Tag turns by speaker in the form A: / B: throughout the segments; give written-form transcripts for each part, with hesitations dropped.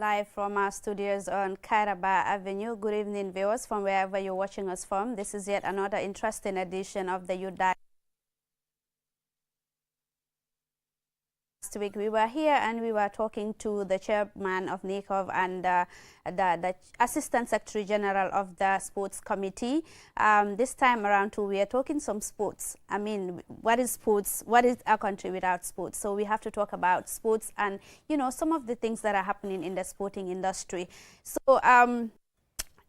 A: live from our studios on Kairaba Avenue. Good evening, viewers, from wherever you're watching us from. This is yet another interesting edition of the Youth Dialogue. Last week we were here and we were talking to the chairman of NICOV and the assistant secretary general of the sports committee. This time around too, we are talking some sports. I mean, what is sports? What is our country without sports? So we have to talk about sports and, you know, some of the things that are happening in the sporting industry. So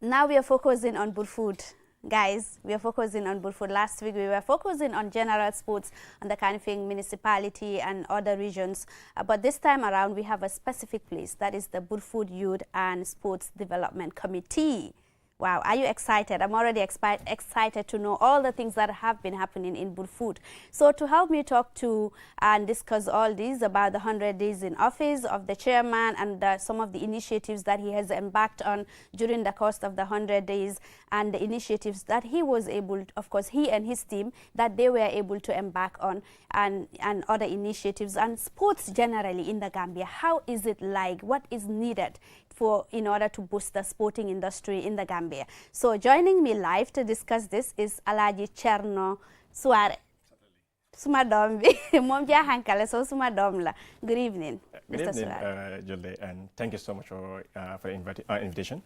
A: now we are focusing on Burfoot. Guys, we are focusing on Burfoot. Last week we were focusing on general sports on the Kanifing municipality and other regions. But this time around we have a specific place, that is the Burfoot Youth and Sports Development Committee. Wow, are you excited? I'm already excited to know all the things that have been happening in Burfoot. So to help me talk to and discuss all these about the 100 days in office of the chairman and some of the initiatives that he has embarked on during the course of the 100 days and the initiatives that he was able, of course, he and his team, that they were able to embark on and other initiatives and sports generally in the Gambia. How is it like? What is needed in order to boost the sporting industry in the Gambia? So joining me live to discuss this is Alaji Cherno Suare. Suma dom bi mom ja hankale so suma dom la. Good evening.
B: Good
A: Mr.
B: evening, Julie, and thank you so much for the invitation.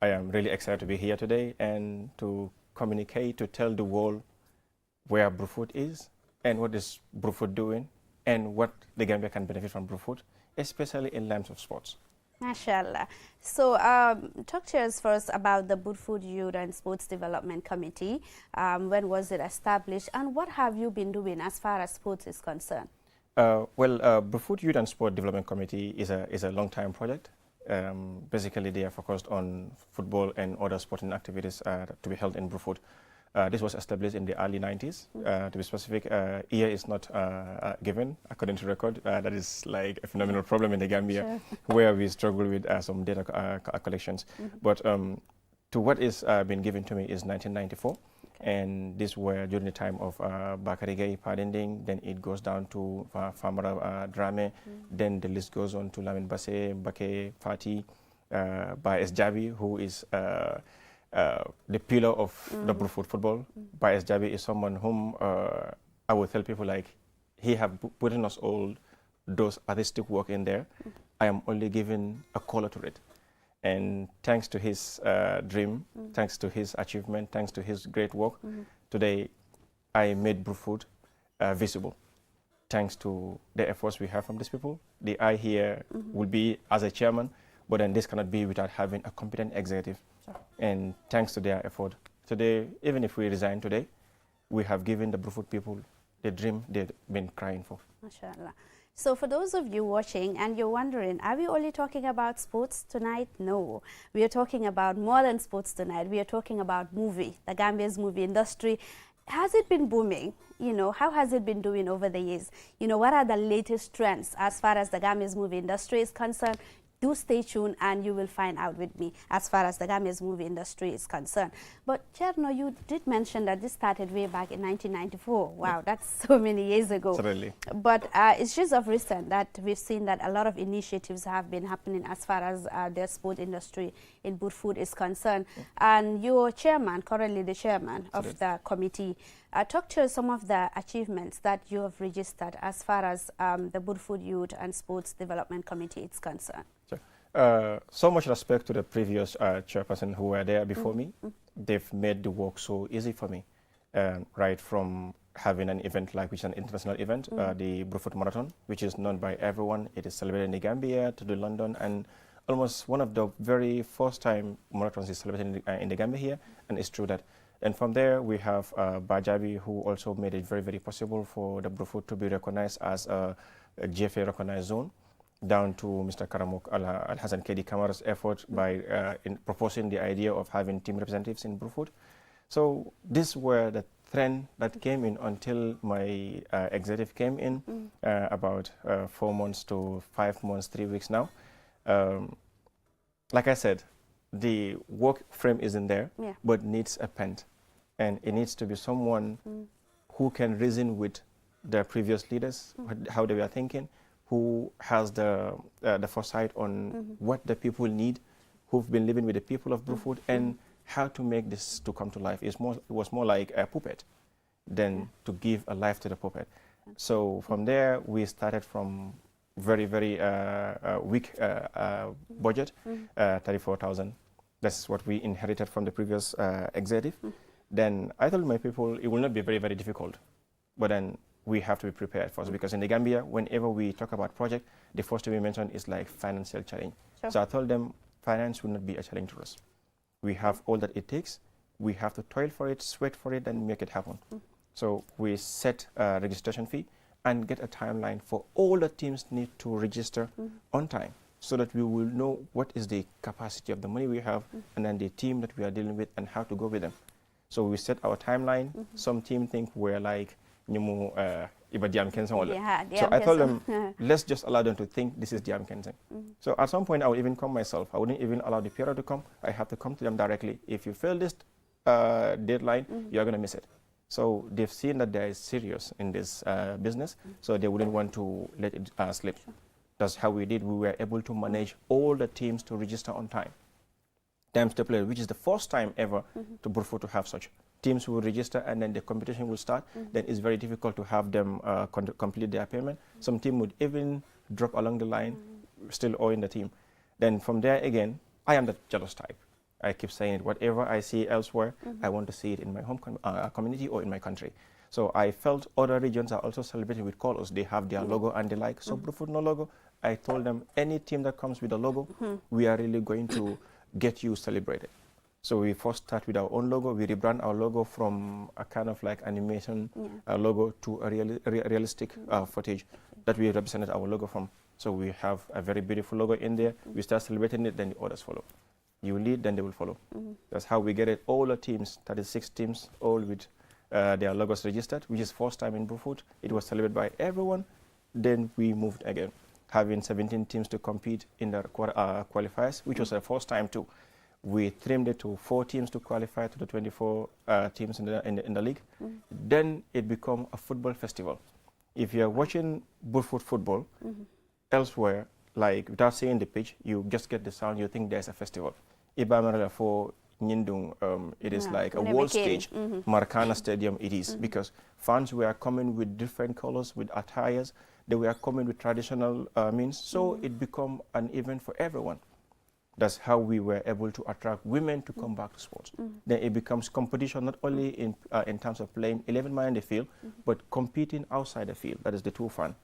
B: I am really excited to be here today and to communicate, to tell the world where Burfoot is and what is Burfoot doing and what the Gambia can benefit from Burfoot, especially in terms of sports.
A: Mashallah. So talk to us first about the Burfoot Youth and Sports Development Committee. When was it established and what have you been doing as far as sports is concerned?
B: Burfoot Youth and Sport Development Committee is a long-time project. Basically, they are focused on football and other sporting activities to be held in Burfoot. This was established in the early 90s. To be specific, year is not given according to record. That is like a phenomenal problem in the Gambia, sure. Where we struggle with some data collections. But to what is been given to me is 1994. And this were during the time of Bakari Gay Padending, then it goes down to Famara Drame, then the list goes on to Lamin Basse, Bake Fati, Baes Jabi, who is the pillar of the Burfoot football. Baes Jabi is someone whom I would tell people like, he have put in us all those artistic work in there. I am only giving a color to it. And thanks to his dream, thanks to his achievement, thanks to his great work, today I made Burfoot visible. Thanks to the efforts we have from these people. The eye here will be as a chairman, but then this cannot be without having a competent executive. Sure. And thanks to their effort, today, even if we resign today, we have given the Burfoot people the dream they've been crying for.
A: MashaAllah. So for those of you watching and you're wondering, are we only talking about sports tonight? No, we are talking about more than sports tonight. We are talking about movie, the Gambia's movie industry. Has it been booming? You know, how has it been doing over the years? You know, what are the latest trends as far as the Gambia's movie industry is concerned? Do stay tuned and you will find out with me as far as the Gambia's movie industry is concerned. But Cherno, you did mention that this started way back in 1994. Wow, that's so many years ago.
B: Certainly.
A: But it's just of recent that we've seen that a lot of initiatives have been happening as far as the sport industry in Burfoot is concerned. And your chairman, currently the chairman of the committee, talk to us some of the achievements that you have registered as far as the Burfoot Youth and Sports Development Committee is concerned.
B: So much respect to the previous chairperson who were there before me. They've made the work so easy for me, right from having an event like which is an international event, the Burfoot Marathon, which is known by everyone. It is celebrated in the Gambia, to the London, and almost one of the very first time marathons is celebrated in the Gambia here, and it's true that. And from there, we have Bajabi, who also made it very, very possible for the Burfoot to be recognized as a GFA recognized zone, down to Mr. Karamok Al-Hassan Kedi Kamara's effort by in proposing the idea of having team representatives in Burfoot. So these were the trend that came in until my executive came in about 4 months to 5 months, 3 weeks now. Like I said, the work frame is in there, but needs a pen. And it needs to be someone who can reason with the previous leaders, how they were thinking, who has the foresight on what the people need, who've been living with the people of Brufut, and how to make this to come to life. It was more like a puppet than to give a life to the puppet. So from there, we started from very, very weak budget, 34,000. That's what we inherited from the previous executive. Then I told my people it will not be very, very difficult, but then we have to be prepared first, because in the Gambia, whenever we talk about project, the first thing we mention is like financial challenge. Sure. So I told them finance will not be a challenge to us. We have all that it takes. We have to toil for it, sweat for it, and make it happen. So we set a registration fee and get a timeline for all the teams need to register on time, so that we will know what is the capacity of the money we have and then the team that we are dealing with and how to go with them. So we set our timeline. Some team think we're like, so I told them, let's just allow them to think this is Diam Kensing. So at some point, I would even come myself. I wouldn't even allow the PR to come. I have to come to them directly. If you fail this deadline, you're going to miss it. So they've seen that they are serious in this business, so they wouldn't want to let it slip. Sure. That's how we did. We were able to manage all the teams to register on time. Times to play, which is the first time ever to Brufut to have such. Teams will register and then the competition will start. Then it's very difficult to have them complete their payment. Some team would even drop along the line, still owing the team. Then from there again, I am the jealous type. I keep saying it. Whatever I see elsewhere, I want to see it in my home community or in my country. So I felt other regions are also celebrating with colors. They have their logo and they like. So Brufut no logo. I told them any team that comes with a logo, we are really going to get you celebrated. So we first start with our own logo. We rebrand our logo from a kind of like animation logo to a realistic footage that we represented our logo from. So we have a very beautiful logo in there. We start celebrating it, then the others follow. You lead, then they will follow. That's how we get it. All the teams, 36 teams, all with their logos registered, which is first time in Brufut. It was celebrated by everyone. Then we moved again, having 17 teams to compete in the qualifiers, which was the first time too. We trimmed it to 4 teams to qualify to the 24 teams in the league. Then it became a football festival. If you're watching Brufut football elsewhere, like without seeing the pitch, you just get the sound, you think there's a festival. Ibamarala for Nyindung, it is like a world stage. Maracana Stadium it is, because fans were coming with different colors, with attires. They were coming with traditional means. So it became an event for everyone. That's how we were able to attract women to come back to sports. Then it becomes competition not only in terms of playing 11 men in the field, but competing outside the field. That is the true fun.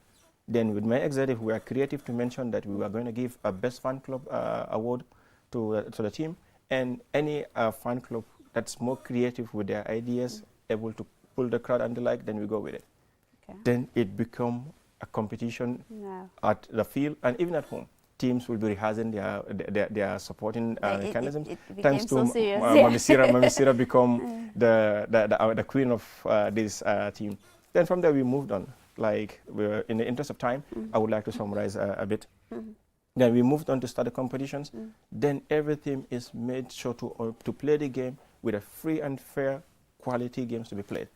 B: Then with my executive, we are creative to mention that we were going to give a best fan club award to the team, and any fan club that's more creative with their ideas, able to pull the crowd and the like, then we go with it. Okay. Then it become a competition at the field and even at home. Teams will be rehearsing their supporting mechanisms. Thanks to Mami Sira become the queen of this team. Then from there we moved on. Like, in the interest of time, I would like to summarize a bit. Then we moved on to start the competitions. Then everything is made sure to play the game with a free and fair quality games to be played.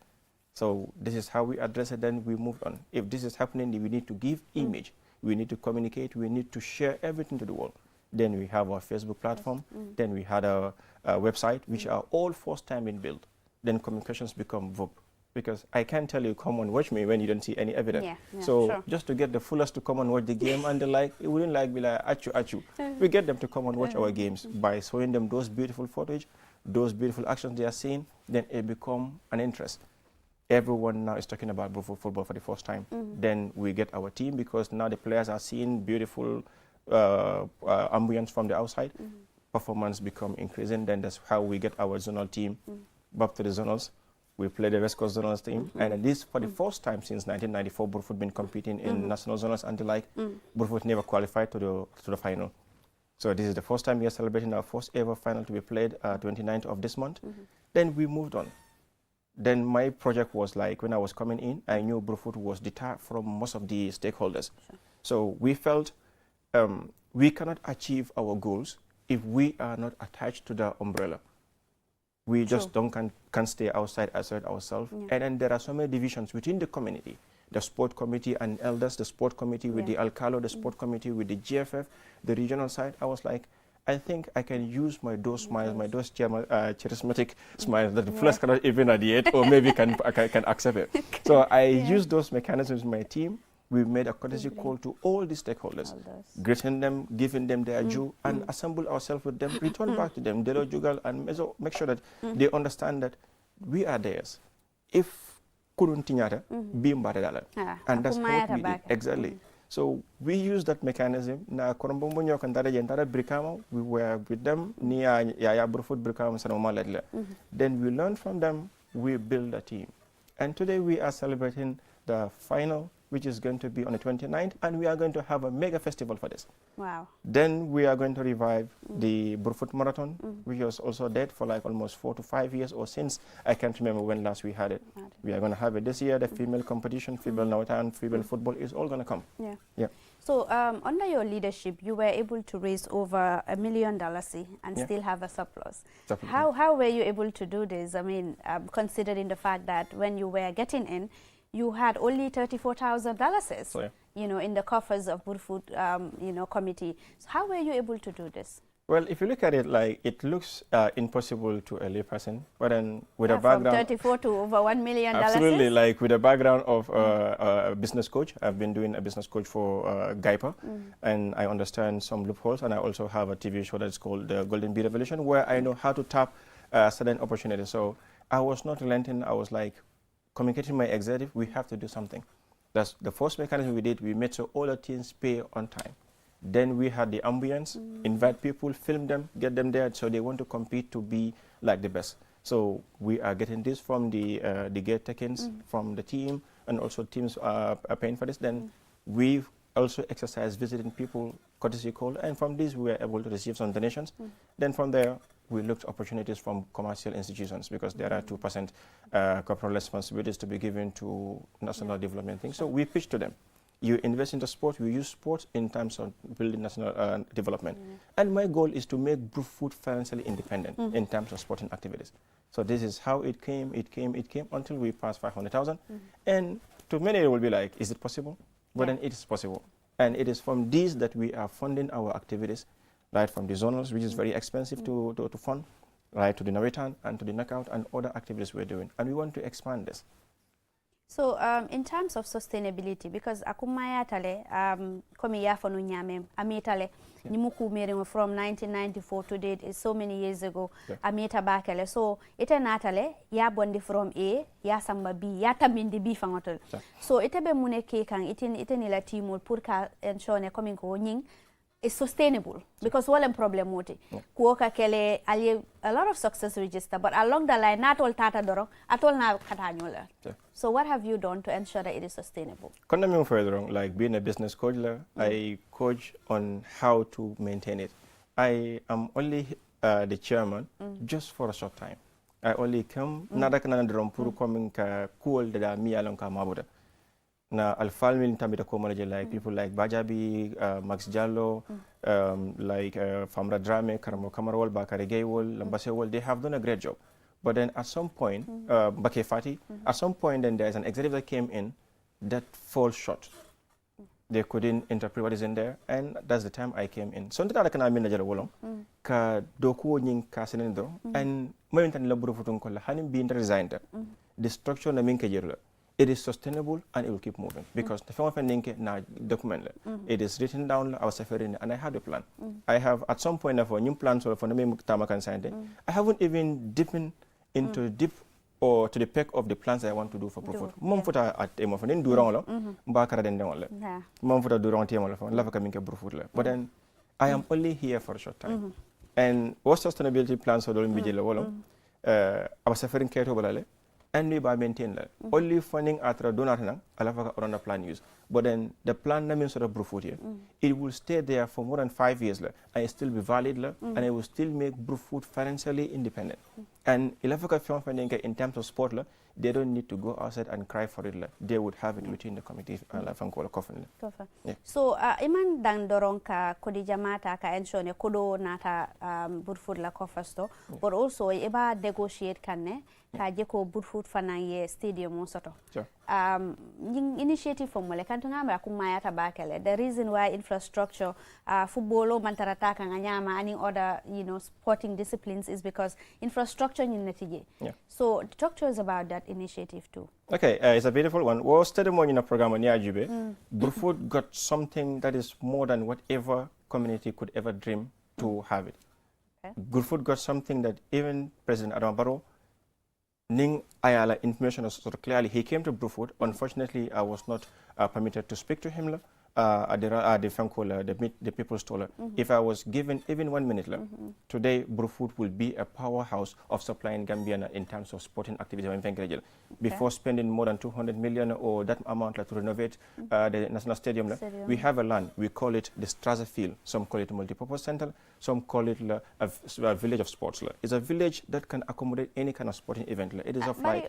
B: So this is how we address it. Then we moved on. If this is happening, we need to give image. We need to communicate. We need to share everything to the world. Then we have our Facebook platform. Then we had a website, which are all first time being built. Then communications become verb. Because I can't tell you, come and watch me when you don't see any evidence. So just to get the fullest to come and watch the game and the like, it wouldn't like be like, achu. We get them to come and watch our games by showing them those beautiful footage, those beautiful actions they are seeing, then it become an interest. Everyone now is talking about Brufut football for the first time. Then we get our team, because now the players are seeing beautiful ambience from the outside. Performance become increasing. Then that's how we get our zonal team back to the zonals. We play the West Coast Zonals team, and at least for the first time since 1994, Brufut been competing in national zonals and the like. Brufut never qualified to the final. So this is the first time we are celebrating our first ever final to be played 29th of this month. Then we moved on. Then my project was like, when I was coming in, I knew Brufut was detached from most of the stakeholders. So we felt we cannot achieve our goals if we are not attached to the umbrella. We just can't stay outside ourselves. And then there are so many divisions within the community the sport committee and elders, the sport committee with the Alcalo, the sport committee with the GFF, the regional side. I was like, I think I can use those smiles, those charismatic smiles that the flesh cannot even radiate, or maybe can accept it. So I used those mechanisms in my team. We made a courtesy call to all the stakeholders, greeting them, giving them their due, and assemble ourselves with them, return back to them, Delo Jugal, and make sure that they understand that we are theirs. If couldn't be and that's what we did. Exactly. So we use that mechanism. Na Korombo Kandara Jentara Brikama, we were with them, near Yaya Brufut Brikama Sanomaledle. Then we learn from them, we build a team. And today we are celebrating the final, which is going to be on the 29th, and we are going to have a mega festival for this.
A: Wow.
B: Then we are going to revive the Brufut Marathon, which was also dead for like almost 4 to 5 years, or since, I can't remember when last we had it. We are going to have it this year. The female competition, female Nautan, female football is all going to come. Yeah.
A: So under your leadership, you were able to raise over $1 million and still have a surplus. How were you able to do this? I mean, considering the fact that when you were getting in, you had only $34,000, you know, in the coffers of Burfoot, you know, committee. So how were you able to do this?
B: Well, if you look at it, like, it looks impossible to a layperson, but then with a background...
A: From 34 to over $1 million?
B: Absolutely, like with a background of a business coach. I've been doing a business coach for GAIPA, and I understand some loopholes, and I also have a TV show that's called The Golden Bee Revolution, where I know how to tap certain opportunities. So I was not relenting. I was like, communicating with my executive, we have to do something. That's the first mechanism we did. We made sure all the teams pay on time. Then we had the ambience, invite people, film them, get them there, so they want to compete to be like the best. So we are getting this from the gate takings from the team, and also teams are paying for this. Then we also exercise visiting people, courtesy call, and from this we were able to receive some donations. Then from there, we looked opportunities from commercial institutions, because there are 2% corporate responsibilities to be given to national development things. So we pitched to them. You invest into sport, we use sports in terms of building national development. And my goal is to make Brufut financially independent in terms of sporting activities. So this is how it came until we passed 500,000. And to many it will be like, is it possible? But then it is possible. And it is from these that we are funding our activities, right from the zonals, which is very expensive to fund, right to the Nawetan and to the knockout and other activities we're doing. And we want to expand this.
A: So in terms of sustainability, because akumaya tale komi ya fonu nyame amitale nimuku mering from 1994 to date is so many years ago amita bakale, so ite natale ya bondi from A ya samba B ya tamindi B fangotel, so ite be muneke kan ite ni la timul pour ka ensure coming ko nying is sustainable, because wala problem wote kuoka kele a lot of success register, but along the line not all tata dorong at all na katanyola. So what have you done to ensure that it is sustainable?
B: Condemning further on, like being a business coach, I coach on how to maintain it. I am only the chairman just for a short time. I only come nada kana dorong puru coming ka cool da mi along ka mabuda. Na alfalmin tambita ko manager, like people like Bajabi, Max Jallo, like Famra Drame, Karamo Kamarwal, Bakari Gaywol, Lambasewol, they have done a great job. But then at some point, Bake Fati, at some point then there's an executive that came in that falls short. They couldn't interpret what is in there, and that's the time I came in. So I can manager wolong ka doku nying ka senendo, and momentan laburu futun ko la hanim being resigned. The structure na min kajirla. It is sustainable and it will keep moving, because the film na document it is written down our suffering, and I had a plan. I have at some point of a new plan for the Tamakan Sande. I haven't even dipped into deep or to the peak of the plans I want to do for Brufut. Momfuta at Emofanin Durong, Bakara den Dongle. Momfuta Durong Tiamol, Lavakaminka Brufut. But then I am only here for a short time. And what sustainability plans for the Mijila our suffering care to and we by maintain that. Only funding after donor alafaka around the plan use. But then the plan na means sort of Brufut here. It will stay there for more than 5 years and it still be valid and it will still make Brufut financially independent. And in terms of sport, they don't need to go outside and cry for it. They would have it within the committee.
A: Yeah. So, iman dang doronka kodi jamata ka ensure kudo nata Brufut la kofasto, but also iba negotiate kanne ka jeko Brufut fanaye stadium soto.
B: Sure.
A: Initiative formule kantunga kumayata bakele. The reason why infrastructure footballo mantarata kanganyama any other sporting disciplines is because infrastructure in So talk to us about that initiative too.
B: Okay, it's a beautiful one. Well, stadium in a program on Yajube, Brufut got something that is more than whatever community could ever dream to have it. Okay. Brufut got something that even President Adam Barrow Ning Ayala information was sort of clearly. He came to Brufut. Unfortunately, I was not permitted to speak to him at the People's Toilet. If I was given even 1 minute, today Brufut will be a powerhouse of supplying Gambiana in terms of sporting activity. Before spending more than 200 million or that amount to renovate the National Stadium, we have a land. We call it the Straza Field. Some call it a multipurpose center. Some call it a village of sports. It's a village that can accommodate any kind of sporting event. It is of like.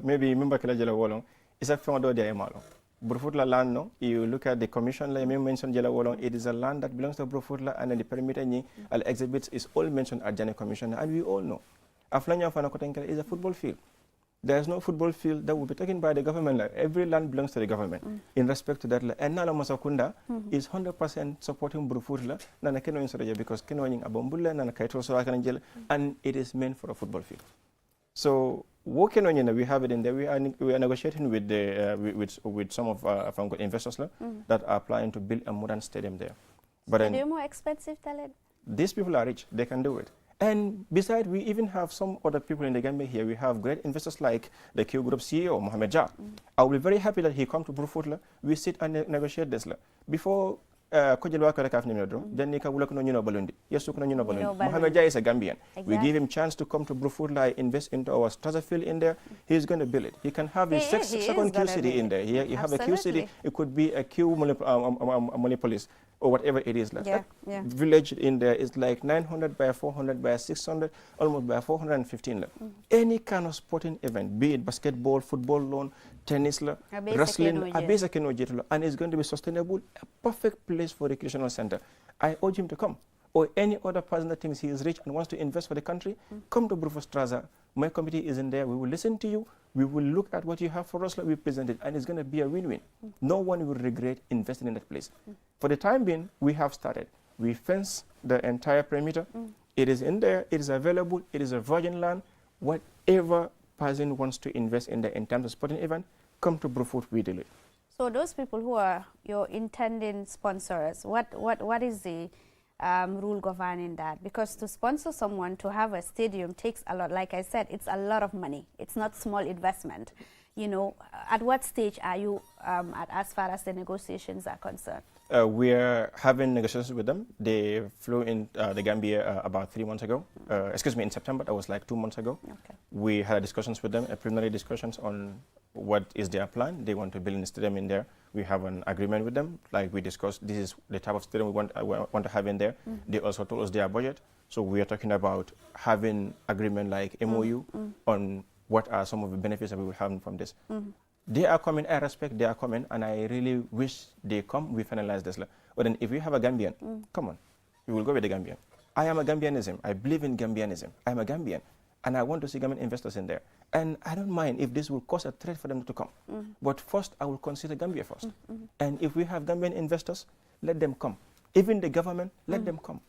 B: Maybe member kala jela wolong is a fondo de malo. Brufut la land no. You look at the commission la mention jela wolong. It is a land that belongs to Brufut la, and the perimeter ni al exhibits is all mentioned at Jana Commission, and we all know. Aflanya Fanakotenkela is a football field. There is no football field that will be taken by the government. Every land belongs to the government. In respect to that, and Nala Masakunda is 100% supporting Brufut Nana Keno in because Keno in Abombula, Nana Kaito Sorakanjel, and it is meant for a football field. So working on we have it in there. We are negotiating with the with some of our investors that are planning to build a modern stadium there. But
A: stadium more expensive, talent.
B: These people are rich; they can do it. And besides, we even have some other people in the Gambia here. We have great investors like the Q Group CEO Mohamed Jah. I will be very happy that he come to Brufut. We sit and negotiate this before. Then Nika will no Balundi. Yes, Mohamed Jah is a Gambian. Exactly. We give him chance to come to Brufut, invest into our Straza Field in there. He's going to build it. He can have his second Q city in there. You have a Q city. It could be a Q monopolis or whatever it is. That village in there is like 900 by 400 by 600, almost by 415. Any kind of sporting event, be it basketball, football, lawn, tennis, wrestling, and it's going to be sustainable, a perfect place for recreational center. I urge him to come. Or any other person that thinks he is rich and wants to invest for the country, come to Brufut Straza. My committee is in there. We will listen to you. We will look at what you have for us, we present it, and it's going to be a win-win. No one will regret investing in that place. For the time being, we have started. We fence the entire perimeter. It is in there. It is available. It is a virgin land. Whatever person wants to invest in terms of sporting event, come to Brufut, we do it.
A: So those people who are your intending sponsors, what is the rule governing that? Because to sponsor someone to have a stadium takes a lot. Like I said, it's a lot of money. It's not small investment. At what stage are you at as far as the negotiations are concerned?
B: We are having negotiations with them. They flew in the Gambia about 3 months ago. In September. That was like 2 months ago. Okay. We had discussions with them, preliminary discussions on what is their plan. They want to build a stadium in there. We have an agreement with them. Like we discussed, this is the type of stadium we want to have in there. They also told us their budget. So we are talking about having agreement like MOU on what are some of the benefits that we will have from this. They are coming, I respect their comment, and I really wish they come, we finalize this. But then if you have a Gambian, come on, we will go with the Gambian. I am a Gambianism. I believe in Gambianism. I'm a Gambian, and I want to see Gambian investors in there. And I don't mind if this will cause a threat for them to come. But first, I will consider Gambia first. And if we have Gambian investors, let them come. Even the government, let them come.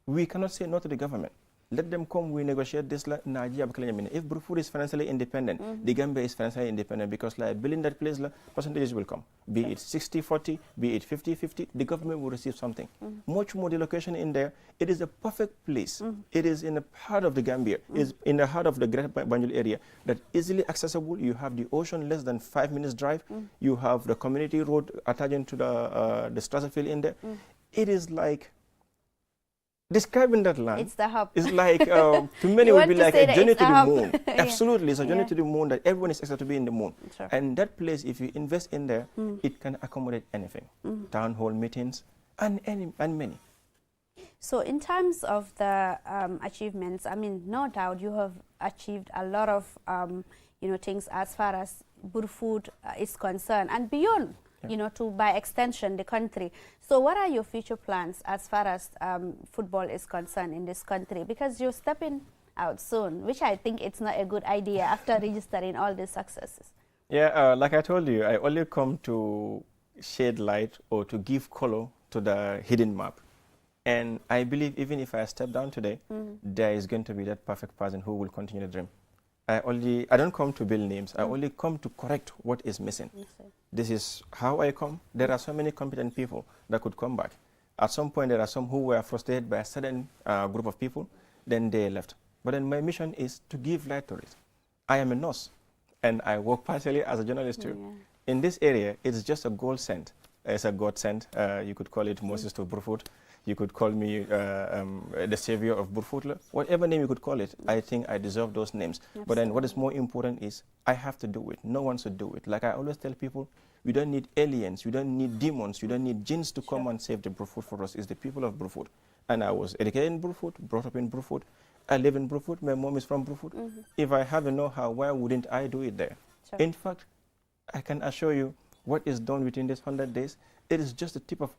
B: We cannot say no to the government. Let them come, we negotiate this. If Brufut is financially independent, the Gambia is financially independent because building that place, percentages will come. Be it 60-40, be it 50-50, the government will receive something. Much more the location in there. It is a perfect place. It is in the heart of the Gambia. It's in the heart of the Great Banjul area that easily accessible. You have the ocean less than 5 minutes drive. You have the community road attaching to the Straza Field in there. It is like describing that land,
A: it's the hub.
B: It's like, to many it would be like a journey to the moon. Absolutely, it's a journey to the moon that everyone is excited to be in the moon. Sure. And that place, if you invest in there, it can accommodate anything. Town hall meetings and many.
A: So in terms of the achievements, I mean, no doubt you have achieved a lot of things as far as Brufut is concerned, and beyond, to by extension the country. So what are your future plans as far as football is concerned in this country? Because you're stepping out soon, which I think it's not a good idea after registering all these successes.
B: Yeah, like I told you, I only come to shed light or to give color to the hidden map. And I believe even if I step down today, there is going to be that perfect person who will continue the dream. I don't come to build names. I only come to correct what is missing. This is how I come. There are so many competent people that could come back. At some point, there are some who were frustrated by a certain group of people, then they left. But then my mission is to give light to it. I am a nurse, and I work partially as a journalist too. In this area, it's just a gold sent. It's a God sent. You could call it Moses to Brufut. You could call me the savior of Brufut. Whatever name you could call it, I think I deserve those names. Absolutely. But then what is more important is I have to do it. No one should do it. Like I always tell people, we don't need aliens, we don't need demons, we don't need jinns to come and save the Brufut for us. It's the people of Brufut. And I was educated in Brufut, brought up in Brufut. I live in Brufut. My mom is from Brufut. If I have a know-how, why wouldn't I do it there? Sure. In fact, I can assure you what is done within this 100 days, it is just the tip of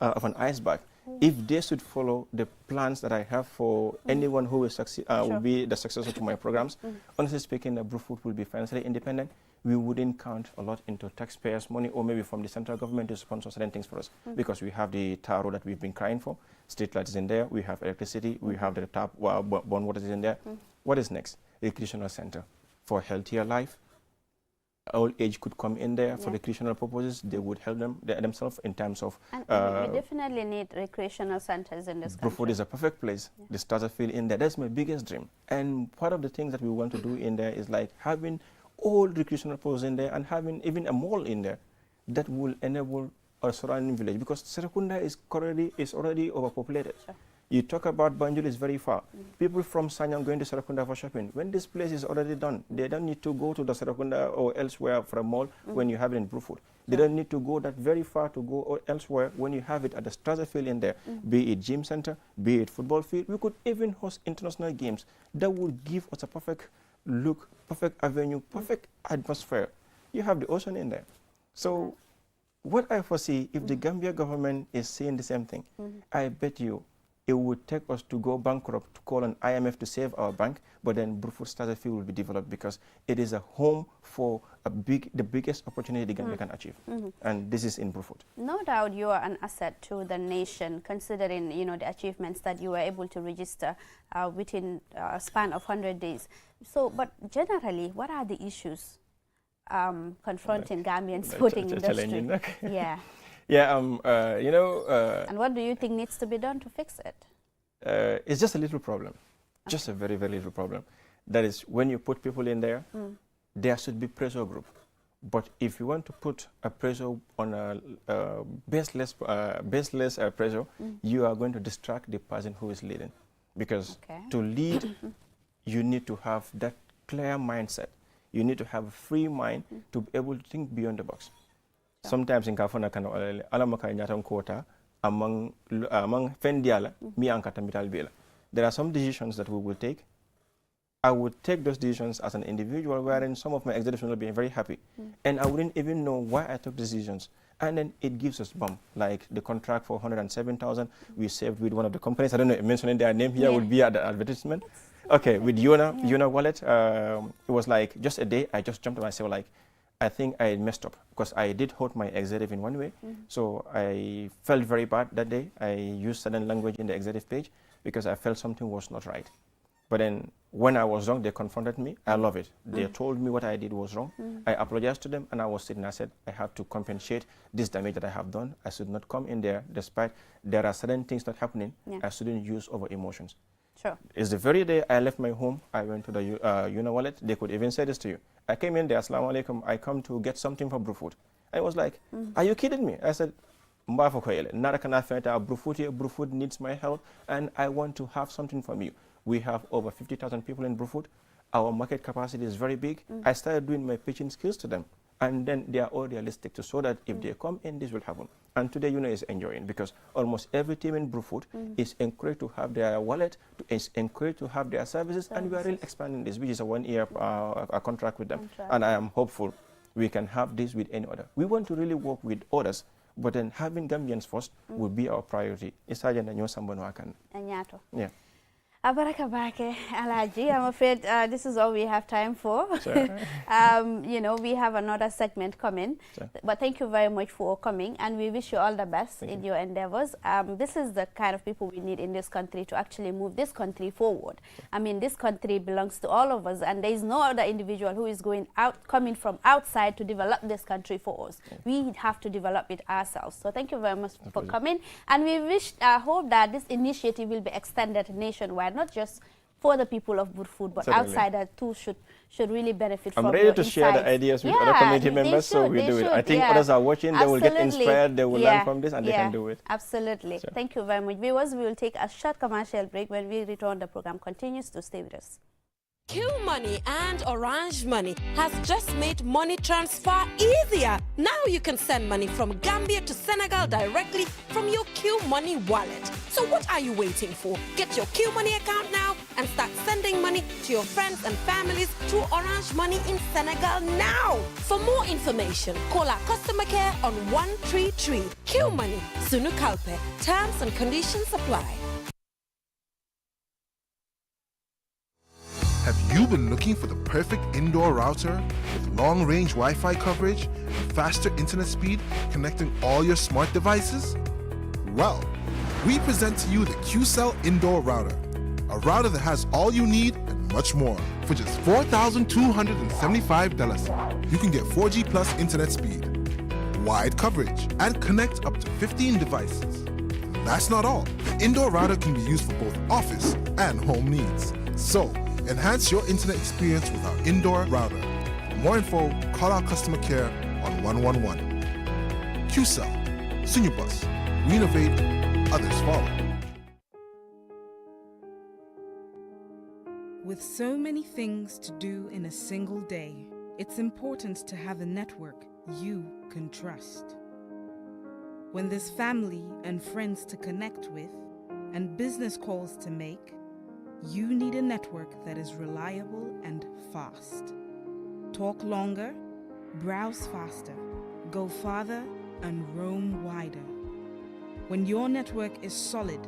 B: an iceberg. If they should follow the plans that I have for anyone who will succeed, will be the successor to my programs, honestly speaking, the Brufut will be financially independent. We wouldn't count a lot into taxpayers' money or maybe from the central government to sponsor certain things for us because we have the tar road that we've been crying for. Street lights is in there. We have electricity. We have the tap, bond water is in there. What is next? Recreational center for healthier life. Old age could come in there for recreational purposes. They would help themselves in terms of...
A: And we definitely need recreational centers in this country.
B: Brufut is a perfect place. The starter field in there. That's my biggest dream. And part of the things that we want to do in there is like having all recreational pools in there and having even a mall in there that will enable a surrounding village because Serekunda is already overpopulated. Sure. You talk about Banjul is very far. People from Sanyang going to Serekunda for shopping. When this place is already done, they don't need to go to the Serekunda or elsewhere for a mall when you have it in Brufut. They don't need to go that very far to go elsewhere when you have it at the starter field in there, be it gym center, be it football field. We could even host international games that would give us a perfect look, perfect avenue, perfect atmosphere. You have the ocean in there. So what I foresee, if the Gambia government is saying the same thing, I bet you it would take us to go bankrupt to call on IMF to save our bank, but then Brufut starter field will be developed because it is a home for the biggest opportunity the Gambia can achieve. And this is in Brufut.
A: No doubt you are an asset to the nation, considering the achievements that you were able to register within a span of 100 days. So, but generally, what are the issues confronting Gambian sporting industry? Yeah.
B: Yeah,
A: and what do you think needs to be done to fix it?
B: It's just a little problem, just a very, very little problem. That is, when you put people in there, there should be pressure group. But if you want to put a pressure on a baseless pressure, you are going to distract the person who is leading. Because to lead, you need to have that clear mindset. You need to have a free mind to be able to think beyond the box. Sometimes in Kafana kan alamaka nyatan quota among fendiala mi ankata mital bela. There are some decisions that we will take. I would take those decisions as an individual wherein some of my executives will be very happy. And I wouldn't even know why I took decisions. And then it gives us bump, like the contract for 107,000 we saved with one of the companies. I don't know, mentioning their name here would be at the advertisement. Okay, with Yona Wallet, it was like just a day, I just jumped on myself like, I think I messed up because I did hold my executive in one way. So I felt very bad that day. I used certain language in the executive page because I felt something was not right. But then when I was wrong, they confronted me. I love it. They told me what I did was wrong. I apologized to them and I was sitting. I said, I have to compensate this damage that I have done. I should not come in there despite there are certain things not happening. I shouldn't use over emotions.
A: Sure.
B: It's the very day I left my home, I went to the Yuna Wallet. They could even say this to you. I came in there, Assalamu alaikum, I come to get something from Brufut. I was like, are you kidding me? I said, Brufut needs my help and I want to have something from you. We have over 50,000 people in Brufut. Our market capacity is very big. I started doing my pitching skills to them. and then they are all realistic to so that if they come in, this will happen. And today, is enjoying because almost every team in Brufut is encouraged to have their wallet, is encouraged to have their services, and we are really expanding this, which is a 1-year contract with them. And I am hopeful we can have this with any other. We want to really work with others, but then having Gambians first will be our priority. Yeah.
A: Abaraka Bake, Alaji, I'm afraid this is all we have time for.
B: Sure.
A: We have another segment coming. Sure. But thank you very much for coming, and we wish you all the best in your endeavors. This is the kind of people we need in this country to actually move this country forward. I mean, this country belongs to all of us, and there is no other individual who is coming from outside to develop this country for us. Yeah. We have to develop it ourselves. So thank you very much for coming, and we hope that this initiative will be extended nationwide, not just for the people of Brufut, but outsiders too should really benefit from your
B: I'm ready to share the ideas with other community members, so we do it. I think others are watching, they will get inspired, they will learn from this, and they can do it.
A: Absolutely. Sure. Thank you very much. Viewers, we will take a short commercial break. When we return, the program continues, to stay with us.
C: Q Money and Orange Money has just made money transfer easier. Now you can send money from Gambia to Senegal directly from your Q Money wallet. So what are you waiting for? Get your Q Money account now and start sending money to your friends and families through Orange Money in Senegal now. For more information, call our customer care on 133. Q Money, Sunu Kalpe. Terms and conditions apply.
D: Have you been looking for the perfect indoor router with long-range Wi-Fi coverage and faster internet speed connecting all your smart devices? Well, we present to you the QCell Indoor Router, a router that has all you need and much more. For just $4,275, you can get 4G plus internet speed, wide coverage, and connect up to 15 devices. And that's not all. The indoor router can be used for both office and home needs. So, enhance your internet experience with our indoor router. For more info, call our customer care on 111. QCell, Sunubus, we innovate, others follow.
E: With so many things to do in a single day, it's important to have a network you can trust. When there's family and friends to connect with and business calls to make, you need a network that is reliable and fast. Talk longer, browse faster, go farther, and roam wider. When your network is solid,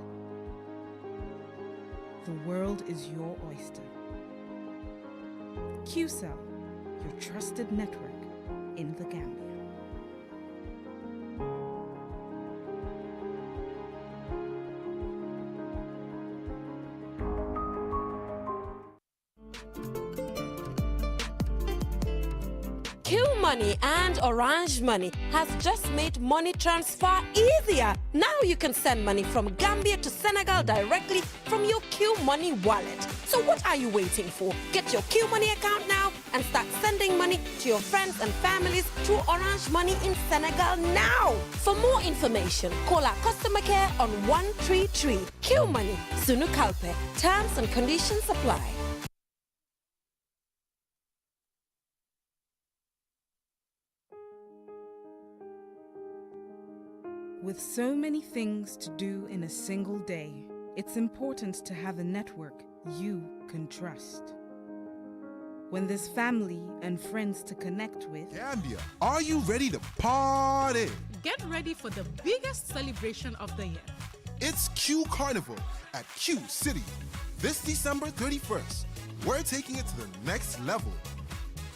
E: the world is your oyster. QCell, your trusted network in the Gambia.
C: Q Money and Orange Money has just made money transfer easier. Now you can send money from Gambia to Senegal directly from your Q Money wallet. So what are you waiting for? Get your Q Money account now and start sending money to your friends and families through Orange Money in Senegal now. For more information, call our customer care on 133. Q Money, Sunu Kalpe. Terms and conditions apply.
E: With so many things to do in a single day, it's important to have a network you can trust. When there's family and friends to connect with,
D: Gambia, are you ready to party?
F: Get ready for the biggest celebration of the year.
D: It's Q Carnival at Q City. This December 31st, we're taking it to the next level.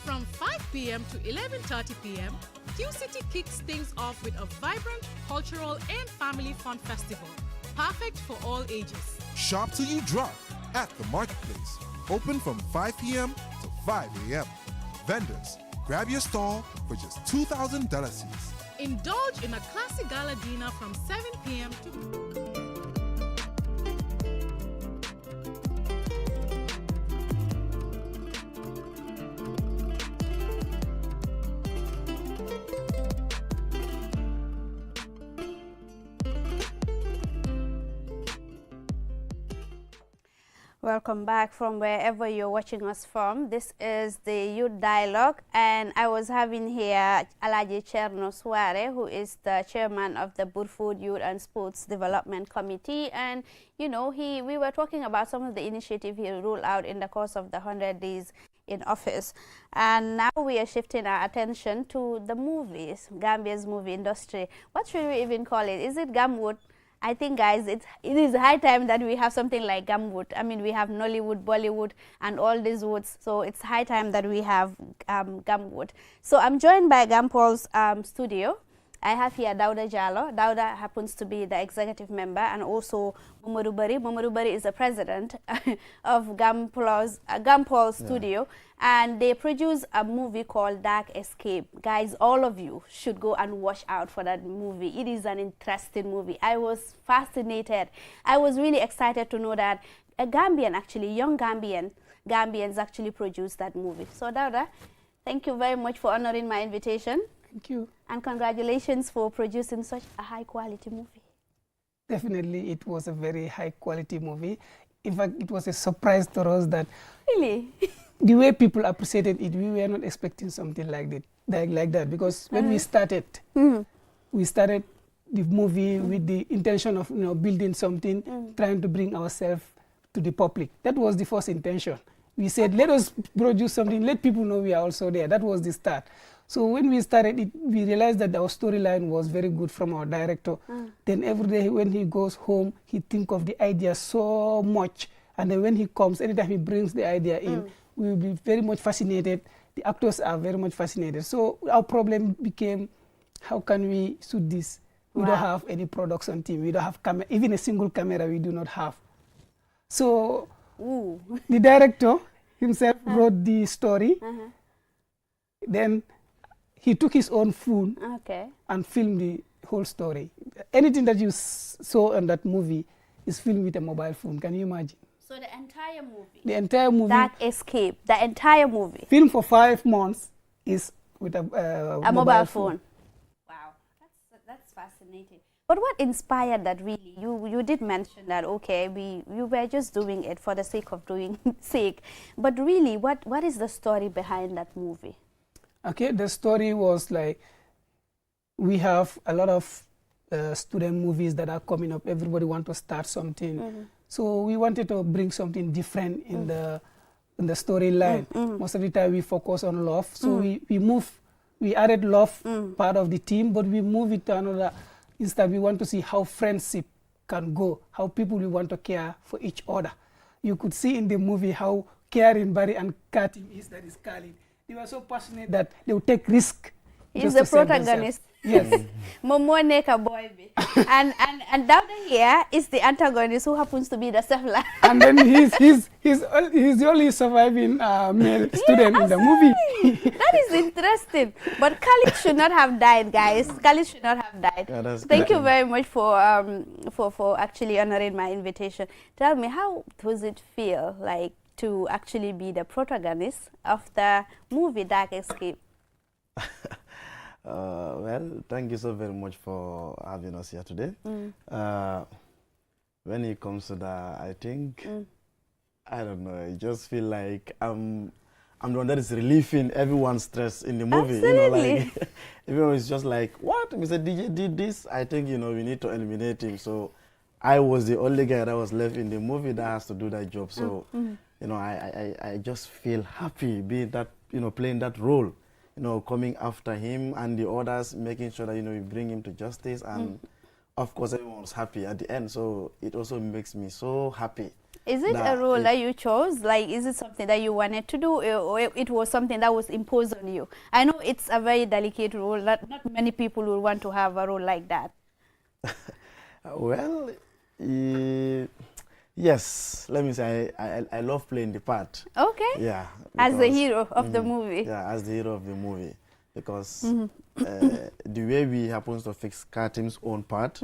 F: From 5 p.m. to 11:30 p.m., Q City kicks things off with a vibrant cultural and family fun festival, perfect for all ages.
D: Shop till you drop at the marketplace. Open from 5 p.m. to 5 a.m. Vendors, grab your stall for just $2,000.
F: Indulge in a classic gala dinner from 7 p.m. to...
A: Welcome back from wherever you're watching us from. This is the Youth Dialogue, and I was having here Alaji Cherno Suare, who is the chairman of the Burfoot Youth and Sports Development Committee. And, you know, we were talking about some of the initiatives he rolled out in the course of the 100 days in office. And now we are shifting our attention to the movies, Gambia's movie industry. What should we even call it? Is it Gamwood? I think, guys, it is high time that we have something like Gamwood. I mean, we have Nollywood, Bollywood, and all these woods. So it's high time that we have Gamwood. So I'm joined by Gampol's studio. I have here Dauda Jallo. Dauda happens to be the executive member, and also Momodu Bari. Momodu Bari is the president of Gampol's studio, and they produce a movie called Dark Escape. Guys, all of you should go and watch out for that movie. It is an interesting movie. I was fascinated. I was really excited to know that a Gambian, actually, young Gambians actually produced that movie. So Dauda, thank you very much for honoring my invitation.
G: Thank you.
A: And congratulations for producing such a high-quality movie.
G: Definitely, it was a very high-quality movie. In fact, it was a surprise to us that
A: really
G: the way people appreciated it, we were not expecting something like that. Because when we started the movie with the intention of building something, trying to bring ourselves to the public. That was the first intention. We said, let us produce something, let people know we are also there. That was the start. So when we started it, we realized that our storyline was very good from our director. Then every day when he goes home, he thinks of the idea so much. And then when he comes, anytime he brings the idea in, we will be very much fascinated. The actors are very much fascinated. So our problem became, how can we shoot this? We don't have any production team. We don't have camera, even a single camera we do not have. So the director himself wrote the story. Then he took his own phone and filmed the whole story. Anything that you saw in that movie is filmed with a mobile phone. Can you imagine?
A: So the entire movie?
G: The entire movie.
A: Dark Escape, the entire movie?
G: Filmed for 5 months is with a mobile phone.
A: Wow, that's fascinating. But what inspired that really? You did mention that, okay, you were just doing it for the sake of doing sake. But really, what is the story behind that movie?
G: Okay, the story was like, we have a lot of student movies that are coming up. Everybody wants to start something. So we wanted to bring something different in the storyline. Most of the time we focus on love. So we added love part of the team, but we move it to another. Instead, we want to see how friendship can go, how people will want to care for each other. You could see in the movie how caring Barry and Katim is, that is Khalid. They were so passionate that they would take risk.
A: He's the protagonist.
G: Yes.
A: Momo Neka boy. And down here is the antagonist, who happens to be the Sefla.
G: And then he's the only surviving male student in the movie.
A: That is interesting. But Khalid should not have died, guys. Khalid should not have died.
B: Yeah,
A: Thank you very much for actually honoring my invitation. Tell me, how does it feel like to actually be the protagonist of the movie Dark Escape?
H: Well, thank you so very much for having us here today. When it comes to that, I think, I don't know, I just feel like I'm the one that is relieving everyone's stress in the movie.
A: Absolutely.
H: You know, like, everyone is just like, what? Mr. DJ did this? I think, we need to eliminate him. So I was the only guy that was left in the movie that has to do that job. So, I just feel happy being that, playing that role. Coming after him and the others, making sure that, we bring him to justice. And of course, everyone was happy at the end. So it also makes me so happy.
A: Is it a role that you chose? Like, is it something that you wanted to do, or it was something that was imposed on you? I know it's a very delicate role. Not many people will want to have a role like that.
H: Well, yes, let me say I love playing the part.
A: Okay.
H: Yeah.
A: As the hero of the movie.
H: Yeah, as the hero of the movie. Because the way we happen to fix Katim's own part,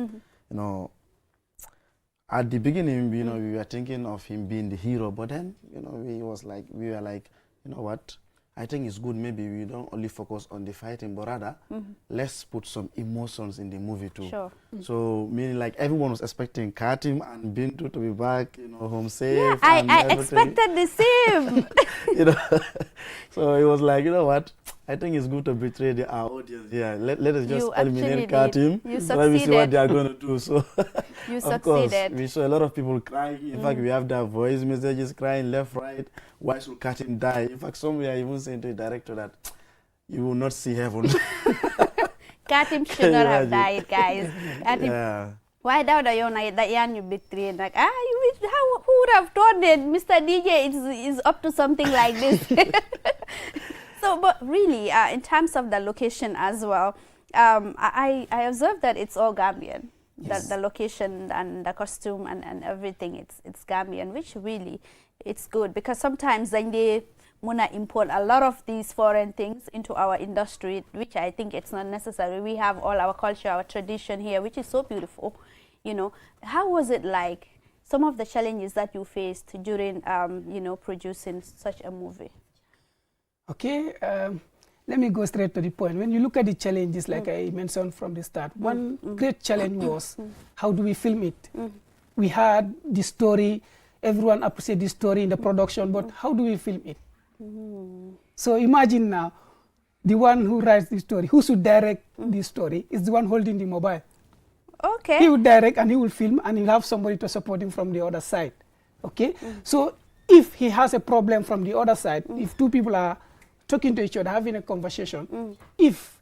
H: at the beginning, we were thinking of him being the hero, but then, we were like, you know what, I think it's good maybe we don't only focus on the fighting, but rather let's put some emotions in the movie too.
A: Sure.
H: So meaning like everyone was expecting Katim and Bintu to be back, home safe.
A: Yeah,
H: and
A: I
H: everything.
A: expected the same.
H: So it was like, what? I think it's good to betray our audience here. Let us just
A: You
H: eliminate
A: actually
H: Katim.
A: did. You
H: Let me see what
A: succeeded.
H: they are going to do. So
A: You
H: of course,
A: succeeded.
H: we saw a lot of people crying. In fact, we have their voice messages crying left, right. Why should Katim die? In fact, some were even saying to the director that you will not see heaven.
A: Katim should
H: Can
A: not
H: you
A: have
H: imagine?
A: died, guys. Katim,
H: Yeah.
A: why doubt that you betray? Like, who would have thought that Mr. DJ is up to something like this? So, but really, in terms of the location as well, I observed that it's all Gambian.
G: Yes.
A: The location and the costume and everything, it's Gambian, which really, it's good because sometimes then they wanna import a lot of these foreign things into our industry, which I think it's not necessary. We have all our culture, our tradition here, which is so beautiful. How was it like? Some of the challenges that you faced during, producing such a movie.
G: Okay, let me go straight to the point. When you look at the challenges, like I mentioned from the start, one great challenge was how do we film it? We had the story, everyone appreciated the story in the production, but how do we film it? So imagine now, the one who writes the story, who should direct the story, is the one holding the mobile.
A: Okay.
G: He will direct and he will film and he'll have somebody to support him from the other side. Okay? So if he has a problem from the other side, if two people are talking to each other, having a conversation, if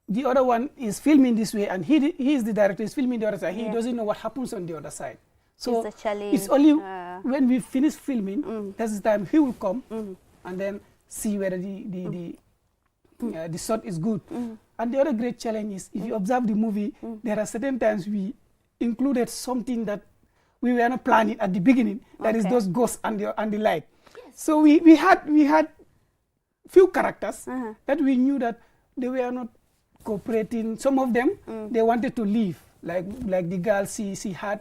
G: the other one is filming this way and he is the director, is filming the other side, he doesn't know what happens on the other side. So
A: It's a challenge.
G: it's only when we finish filming, that's the time he will come and then see whether the shot is good. And the other great challenge is, if you observe the movie, there are certain times we included something that we were not planning at the beginning, that is those ghosts and the light. So we had few characters that we knew that they were not cooperating. Some of them, they wanted to leave. Like the girl, she had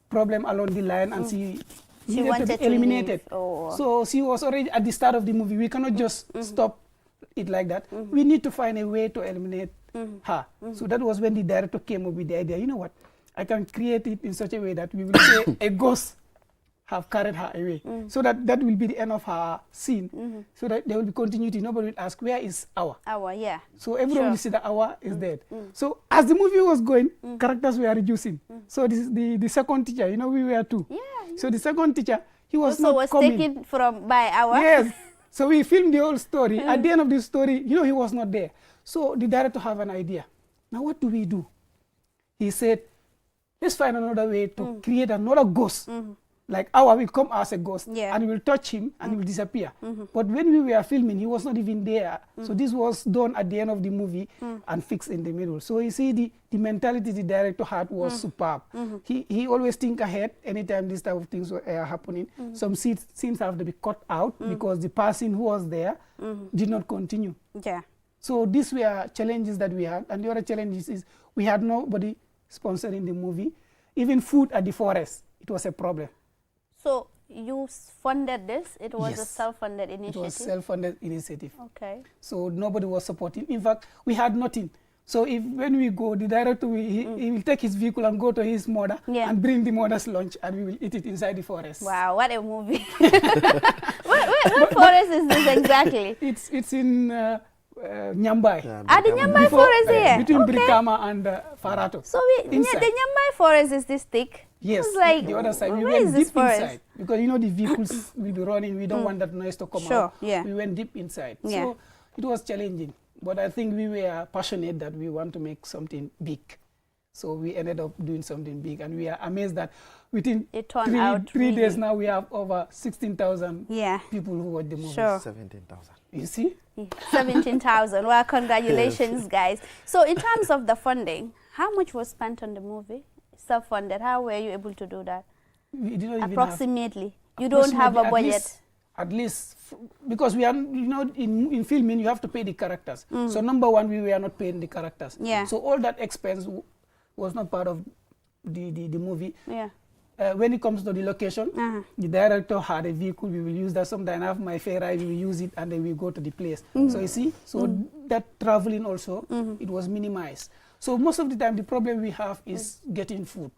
G: problem along the line and she needed to be eliminated.
A: Oh.
G: So she was already at the start of the movie. We cannot just stop it like that. We need to find a way to eliminate her. So that was when the director came up with the idea, you know what, I can create it in such a way that we will say a ghost have carried her away. So that will be the end of her scene. So that there will be continuity. Nobody will ask, where is Awa?
A: Awa, yeah.
G: So everyone will see that Awa is dead. So as the movie was going, characters were reducing. So this is the second teacher, we were two.
A: Yeah.
G: So the second teacher, he was
A: Also
G: not
A: was
G: coming.
A: taken by Awa.
G: Yes. So we filmed the whole story. At the end of the story, he was not there. So the director have an idea. Now what do we do? He said, let's find another way to create another ghost. Like Awa will come as a ghost and will touch him and he will disappear. But when we were filming, he was not even there. So this was done at the end of the movie and fixed in the middle. So you see the mentality the director had was superb. He always think ahead anytime this type of things were happening. Some scenes have to be cut out because the person who was there did not continue.
A: Yeah.
G: So these were challenges that we had. And the other challenges is we had nobody sponsoring the movie. Even food at the forest, it was a problem.
A: So you funded this? It was a
G: Yes.
A: self-funded initiative?
G: It was self-funded initiative.
A: Okay.
G: So nobody was supporting. In fact, we had nothing. So when we go, the director, he will take his vehicle and go to his mother and bring the mother's lunch and we will eat it inside the forest.
A: Wow, what a movie. what forest is this exactly?
G: It's in Nyambai.
A: The Nyambai forest here?
G: Between
A: Okay.
G: Brikama and Farato.
A: So the
G: Inside.
A: Nyambai forest is this thick?
G: Yes,
A: It's like,
G: the other side. We
A: where
G: went
A: is this
G: deep
A: forest?
G: inside because the vehicles will be running. We don't want that noise to come
A: Sure,
G: out.
A: yeah.
G: We went deep inside.
A: Yeah.
G: So it was challenging, but I think we were passionate that we want to make something big. So we ended up doing something big, and we are amazed that within
A: It turned out
G: three days
A: really-
G: now we have over 16,000
A: Yeah.
G: people who watch the movie.
A: Sure.
H: 17,000.
G: You see?
A: 17,000. Well, congratulations, guys. So in terms of the funding, how much was spent on the movie? Self-funded. How were you able to do that?
G: We didn't even have
A: Approximately. You don't have a
G: approximately
A: budget.
G: at least because we are, in filming you have to pay the characters. So number one, we were not paying the characters.
A: Yeah.
G: So all that expense was not part of the movie.
A: Yeah.
G: when it comes to the location, the director had a vehicle, we will use that. Sometimes I have my fare ride, we will use it, and then we go to the place. So you see, that traveling also, it was minimized. So most of the time, the problem we have is getting food.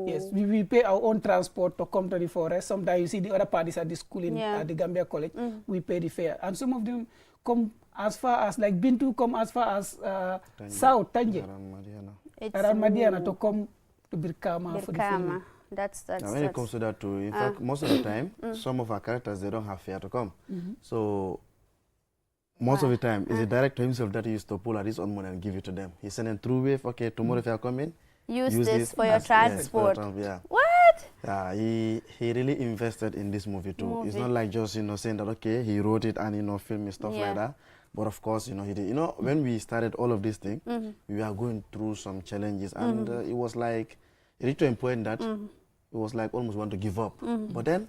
G: Yes, we pay our own transport to come to the forest. Sometimes you see the other parties at the school at the Gambia College, we pay the fare. And some of them come as far as, like Bintu come as far as South, Tanje, around Madiana to come to Birkama for the filming.
A: That's
H: now when it comes to that too, in fact, most of the time, some of our characters, they don't have fare to come. So most of the time, it's the director himself that used to pull out his own money and give it to them. He sent them through wave, okay, tomorrow if you are coming,
A: use this for your transport.
H: Yeah.
A: What?
H: Yeah, he really invested in this movie too. It's not like just, saying that, okay, he wrote it and, filming stuff like that. But of course, he did. When we started all of these things, we were going through some challenges. And it was like, it reached to a point that it was like almost want to give up. But then,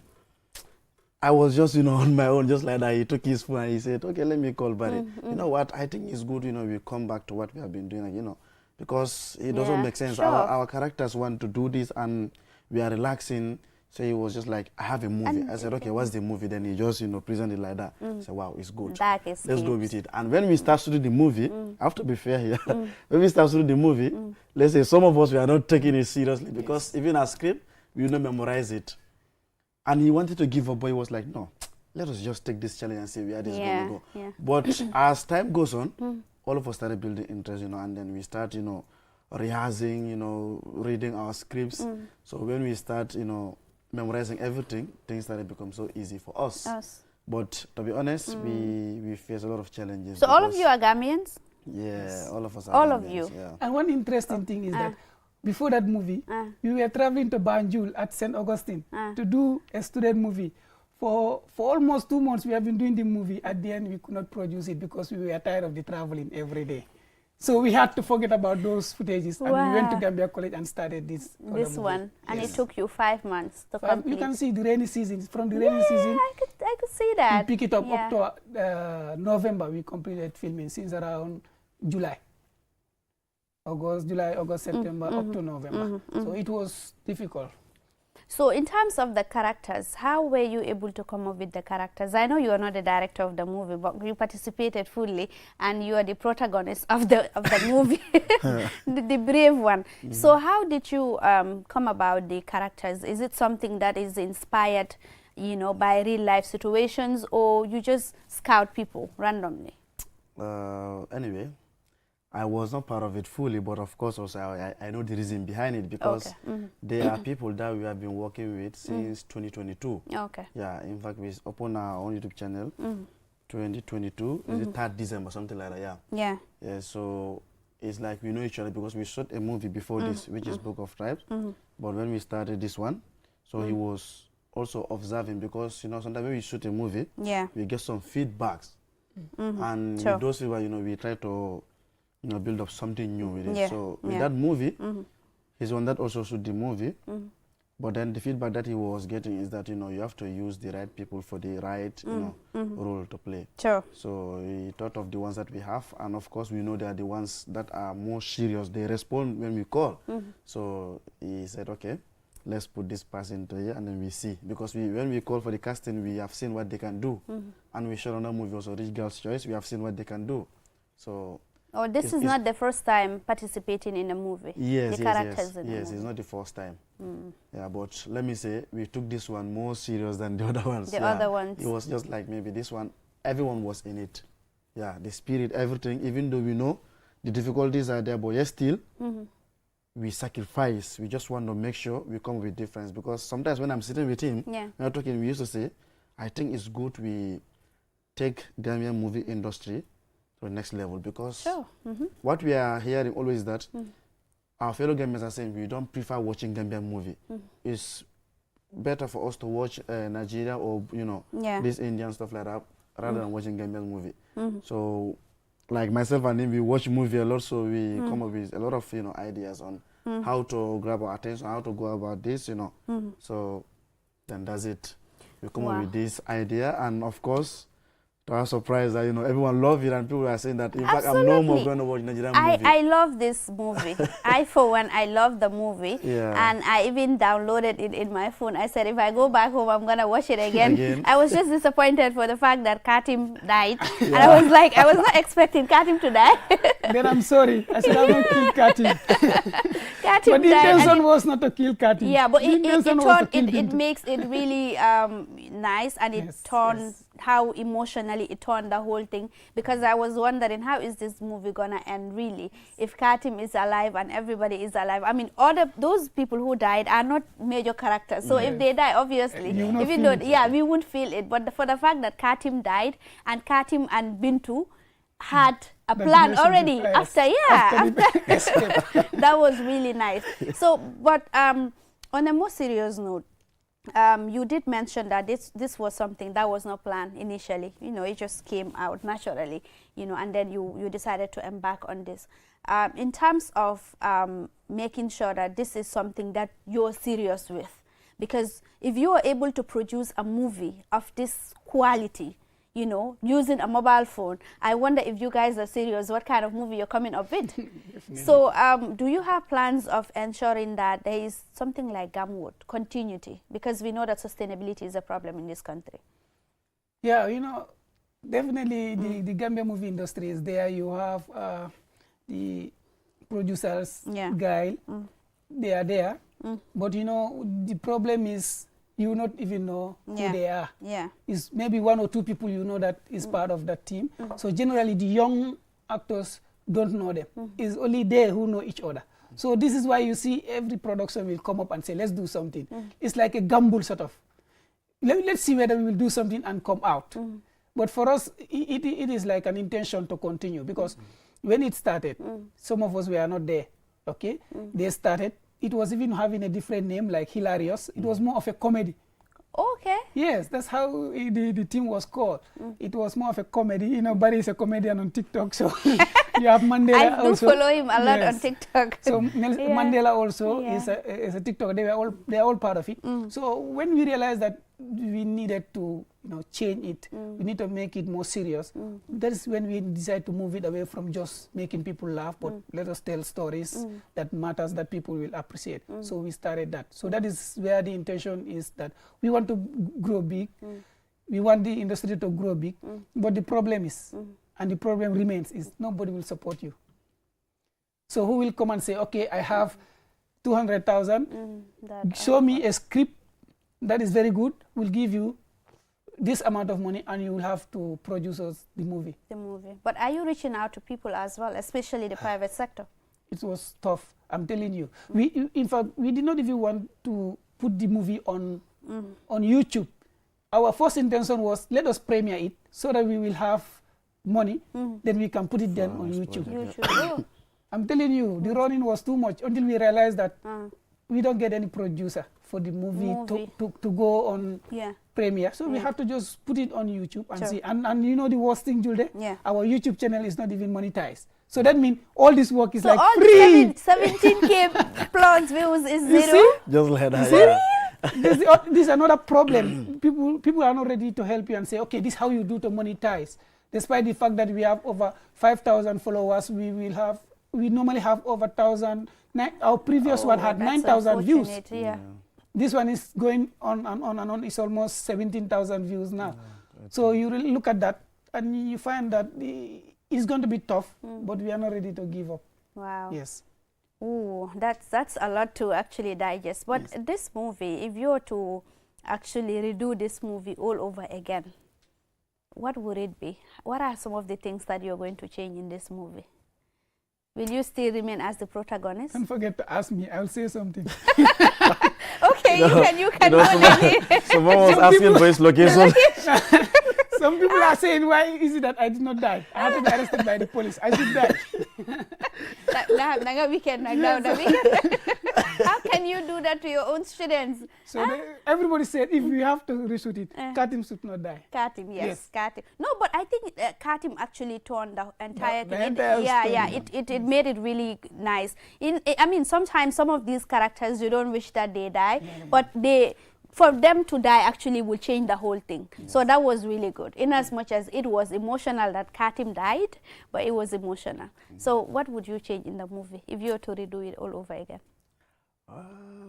H: I was just, on my own, just like that. He took his phone and he said, okay, let me call Barry. You know what, I think it's good, we come back to what we have been doing, because it doesn't make sense.
A: Sure.
H: Our characters want to do this and we are relaxing. So he was just like, I have a movie. I said, okay, what's the movie? Then he just, presented it like that. I said, wow, it's good. Let's go with it. And when we start to do the movie, I have to be fair here, when we start to do the movie, let's say some of us, we are not taking it seriously because even our script, we don't memorize it. And he wanted to give up, but he was like, no, let us just take this challenge and see where this is going to go.
A: Yeah.
H: But as time goes on, all of us started building interest, and then we start, rehearsing, reading our scripts. So when we start, memorizing everything, things started to become so easy for us. But to be honest, we face a lot of challenges.
A: So all of you are Gambians?
H: Yeah, all of us are
A: all
H: Gambians,
A: of you.
H: Yeah.
G: And one interesting thing is that before that movie, we were traveling to Banjul at St. Augustine to do a student movie. For almost 2 months, we have been doing the movie. At the end, we could not produce it because we were tired of the traveling every day. So we had to forget about those footages, and we went to Gambia College and started this
A: one. And it took you 5 months to complete.
G: You can see the rainy season. From the rainy season,
A: I could see that.
G: We pick it up to November. We completed filming since around July. August, September, up to November. So it was difficult.
A: So in terms of the characters, how were you able to come up with the characters? I know you are not the director of the movie, but you participated fully, and you are the protagonist of the movie, the brave one. So how did you come about the characters? Is it something that is inspired, by real life situations, or you just scout people randomly?
H: Anyway, I was not part of it fully, but of course also I know the reason behind it, because there are people that we have been working with since 2022.
A: Okay.
H: Yeah, in fact, we opened our own YouTube channel 2022, is the 3rd December, something like that,
A: Yeah.
H: Yeah, so it's like we know each other because we shot a movie before this, which is Book of Tribes. But when we started this one, so he was also observing, because, sometimes when we shoot a movie, we get some feedbacks. And with those people, we try to build up something new with it. So with that movie, he's one that also shoot the movie. But then the feedback that he was getting is that, you have to use the right people for the right, role to play.
A: Sure.
H: So he thought of the ones that we have, and of course we know they are the ones that are more serious. They respond when we call. So he said, okay, let's put this person to here, and then we see. Because when we call for the casting, we have seen what they can do. And we shot another movie also, Rich Girl's Choice, we have seen what they can do. So
A: this is not the first time participating in a movie.
H: Yes,
A: the characters in the movie.
H: It's not the first time. Yeah, but let me say, we took this one more serious than the other ones.
A: The other ones.
H: It was just like maybe this one, everyone was in it. Yeah, the spirit, everything, even though we know the difficulties are there, but yet still, we sacrifice. We just want to make sure we come with difference. Because sometimes when I'm sitting with him, when we're talking, we used to say, I think it's good we take Gambian movie industry to the next level, because what we are hearing always is that our fellow Gambians are saying we don't prefer watching Gambian movie. It's better for us to watch Nigeria or this Indian stuff like that rather than watching Gambian movie. So like myself and him, we watch movie a lot, so we come up with a lot of ideas on how to grab our attention, how to go about this, So then that's it. We come up with this idea, and of course I was surprised that, you know, everyone loved it and people are saying that, in fact, I'm no more going to watch Nigerian movie.
A: I love this movie. I, for one, I love the movie.
H: Yeah.
A: And I even downloaded it in my phone. I said, if I go back home, I'm going to watch it again. I was just disappointed for the fact that Katim died. Yeah. And I was like, I was not expecting Katim to die.
G: Then I'm sorry. I said, I won't kill Katim.
A: Katim
G: but the
A: died.
G: intention was not to kill Katim.
A: Yeah, but it makes it really nice, and it turned how emotionally it turned the whole thing, because I was wondering, how is this movie gonna end really if Katim is alive and everybody is alive? I mean, those people who died are not major characters, so if they die, obviously, even though we won't feel it, but for the fact that Katim died and Katim and Bintu had a plan already after that was really nice. So, but on a more serious note, you did mention that this was something that was not planned initially. You know, it just came out naturally, you know, and then you decided to embark on this. In terms of making sure that this is something that you're serious with, because if you are able to produce a movie of this quality, you know, using a mobile phone, I wonder if you guys are serious what kind of movie you're coming up with. So do you have plans of ensuring that there is something like Gamwood continuity, because we know that sustainability is a problem in this country?
G: Yeah, you know, definitely the Gambia movie industry is there. You have the producers, Guile, they are there. But you know, the problem is you not even know who they are. It's maybe one or two people you know that is part of that team. So generally the young actors don't know them. It's only they who know each other. So this is why you see every production will come up and say, let's do something. It's like a gamble sort of. Let's see whether we will do something and come out. But for us, it is like an intention to continue, because when it started, some of us were not there, okay? They started. It was even having a different name, like Hilarious. It was more of a comedy.
A: Okay.
G: Yes, that's how the team was called. It was more of a comedy. You know, Barry is a comedian on TikTok, so you have Mandela also.
A: I do follow him a lot on TikTok.
G: So Mandela also is a TikTok. They are all part of it. So when we realized that we needed to, you know, change it, we need to make it more serious. That is when we decided to move it away from just making people laugh, but let us tell stories that matters, that people will appreciate. So we started that. So that is where the intention is, that we want to grow big. We want the industry to grow big. But the problem is, and the problem remains, is nobody will support you. So who will come and say, okay, I have 200,000, show me a script that is very good, we'll give you this amount of money and you will have to produce us the movie.
A: But are you reaching out to people as well, especially the private sector?
G: It was tough, I'm telling you. In fact, we did not even want to put the movie on YouTube. Our first intention was, let us premiere it so that we will have money, then we can put it then on YouTube. I'm telling you, the running was too much until we realized that we don't get any producer for the movie. To go on premiere. So we have to just put it on YouTube and see. And you know the worst thing, Julde? Our YouTube channel is not even monetized. So that means all this work is so like all free.
A: 17K plus views is zero.
G: See?
H: Just like that.
G: This is another problem. People are not ready to help you and say, okay, this is how you do to monetize. Despite the fact that we have over 5,000 followers, we normally have over 1,000. Our previous one had 9,000 views. This one is going on and on and on. It's almost 17,000 views now. So you really look at that and you find that it's going to be tough, but we are not ready to give up.
A: Wow.
G: Yes.
A: Ooh, that's a lot to actually digest. But this movie, if you were to actually redo this movie all over again, what would it be? What are some of the things that you're going to change in this movie? Will you still remain as the protagonist?
G: Don't forget to ask me. I'll say something.
A: Okay, you can go ahead.
H: Someone was asking for his location.
G: Some people are saying, why is it that I did not die? I had to be arrested by the police. I did die.
A: How can you do that to your own students?
G: So everybody said, if we have to reshoot it, Katim should not die.
A: Katim, yes. Katim. No, but I think Katim actually turned the entire thing. It made it really nice. I mean, sometimes some of these characters, you don't wish that they die, but for them to die actually will change the whole thing. So that was really good. In as much as it was emotional that Katim died, but it was emotional. So what would you change in the movie if you were to redo it all over again?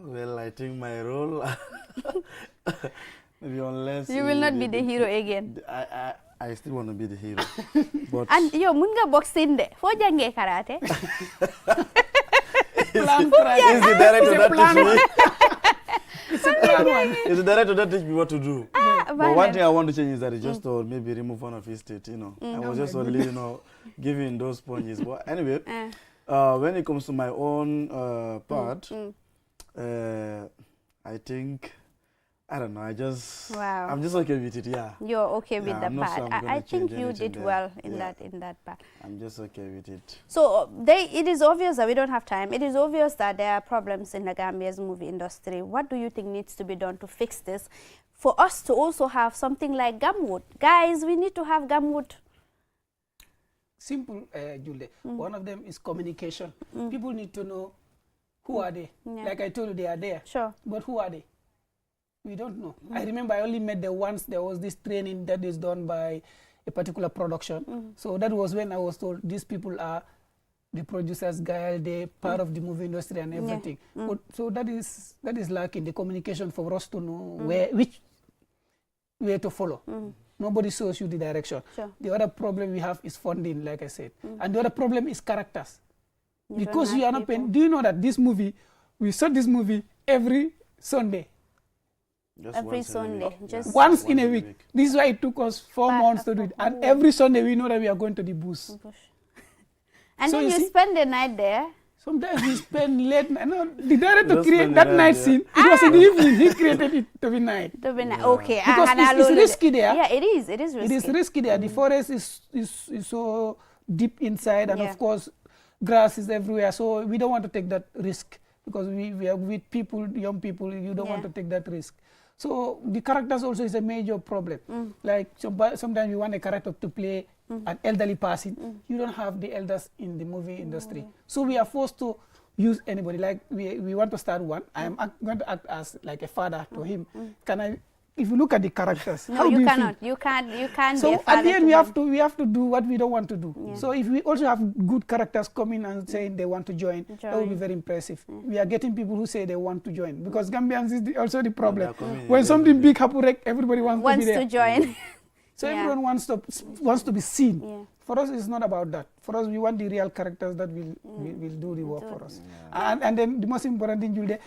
H: Well, I think my role, maybe unless
A: you will not be the hero again.
H: I still want to be the hero. But
A: And yo, munga boxing de. Fo jange karate.
G: Plan karate.
H: is the director that teach me?
G: It's a plan one.
H: Is the director that teach me what to do? But one
A: violent.
H: thing I want to change is that he just to maybe remove one of his teeth, you know. I was just only, you know, giving those sponges. But anyway, when it comes to my own part, I think, I don't know,
A: Wow.
H: I'm just okay with it, yeah.
A: You're okay with the
H: I'm not sure
A: part.
H: I'm gonna
A: I think
H: change
A: you
H: anything
A: did
H: there.
A: well in
H: Yeah.
A: that part.
H: I'm just okay with it.
A: So it is obvious that we don't have time. It is obvious that there are problems in the Gambia's movie industry. What do you think needs to be done to fix this? For us to also have something like Gumwood. Guys, we need to have Gumwood.
G: Simple, Julie. One of them is communication. People need to know who are they.
A: Yeah.
G: Like I told you, they are there.
A: Sure.
G: But who are they? We don't know. I remember I only met the ones, there was this training that is done by a particular production. So that was when I was told these people are the producers, Gael, they part of the movie industry and everything. But, so that is lacking, the communication for us to know which way to follow. Nobody shows you the direction.
A: Sure.
G: The other problem we have is funding, like I said. And the other problem is characters.
A: You
G: Because
A: don't
G: you are
A: have
G: not paying.
A: people.
G: Do you know that this movie, we saw this movie every Sunday?
H: Just
A: Every
H: once in a
A: Sunday,
H: week.
A: just-
G: Once in a week. This is why it took us 4 months to do it. And every Sunday we know that we are going to the booth.
A: And
G: So
A: then
G: you
A: you
G: see-
A: spend the night there.
G: Sometimes we spend late night. No, the director
H: Just
G: created
H: spend
G: that
H: the
G: night
H: night,
G: scene. It was in the evening. He created it to be night.
A: Okay.
G: Because
A: and
G: it's
A: Alulu-
G: risky there.
A: Yeah, it is. It is risky.
G: It is risky there. The forest is so deep inside, and
A: Yeah.
G: of course, grass is everywhere. So we don't want to take that risk because we are with people, young people. You don't want
A: Yeah.
G: to take that risk. So the characters also is a major problem. Like sometimes you want a character to play an elderly person. You don't have the elders in the movie industry. So we are forced to use anybody. Like we want to start one. I am going to act as like a father to him. Can I? If you look at the characters,
A: No,
G: how do
A: you
G: you
A: cannot.
G: feel?
A: You can't.
G: So
A: be a
G: at
A: father
G: the end,
A: to
G: we
A: him.
G: have to do what we don't want to do. So if we also have good characters coming and saying they want to join, that would be
A: Join.
G: very impressive. We are getting people who say they want to join because Gambians is also the problem.
H: are coming,
G: When
H: yeah,
G: something big happens, everybody wants to be
A: Wants
G: there.
A: to join.
G: So
A: Yeah.
G: everyone wants to be seen.
A: Yeah.
G: For us, it's not about that. For us, we want the real characters that will do the work for us. And then the most important thing, Julia,